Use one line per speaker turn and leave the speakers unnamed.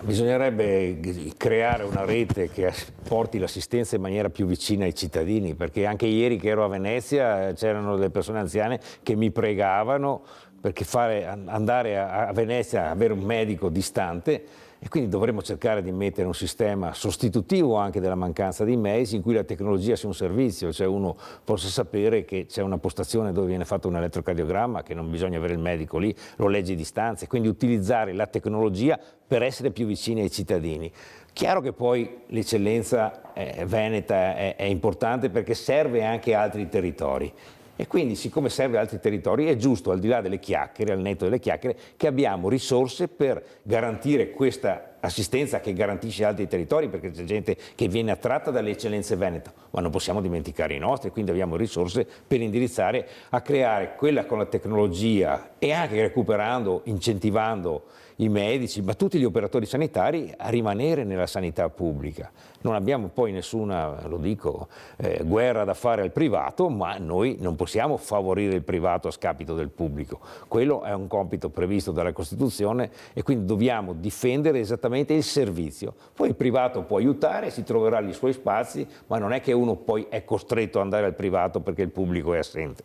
Bisognerebbe creare una rete che porti l'assistenza in maniera più vicina ai cittadini, perché anche ieri che ero a Venezia c'erano delle persone anziane che mi pregavano perché andare a Venezia, avere un medico distante, e quindi dovremmo cercare di mettere un sistema sostitutivo anche della mancanza di medici, in cui la tecnologia sia un servizio, cioè uno possa sapere che c'è una postazione dove viene fatto un elettrocardiogramma, che non bisogna avere il medico lì, lo legge a distanza, e quindi utilizzare la tecnologia per essere più vicini ai cittadini. Chiaro che poi l'eccellenza veneta è importante perché serve anche a altri territori. E quindi, siccome serve a altri territori, è giusto, al di là delle chiacchiere, al netto delle chiacchiere, che abbiamo risorse per garantire questa assistenza che garantisce altri territori, perché c'è gente che viene attratta dalle eccellenze venete, ma non possiamo dimenticare i nostri, quindi abbiamo risorse per indirizzare a creare quella con la tecnologia e anche recuperando, incentivando i medici, ma tutti gli operatori sanitari a rimanere nella sanità pubblica. Non abbiamo poi nessuna, lo dico, guerra da fare al privato, ma noi non possiamo favorire il privato a scapito del pubblico. Quello è un compito previsto dalla Costituzione e quindi dobbiamo difendere esattamente il servizio. Poi il privato può aiutare, si troverà i suoi spazi, ma non è che uno poi è costretto ad andare al privato perché il pubblico è assente.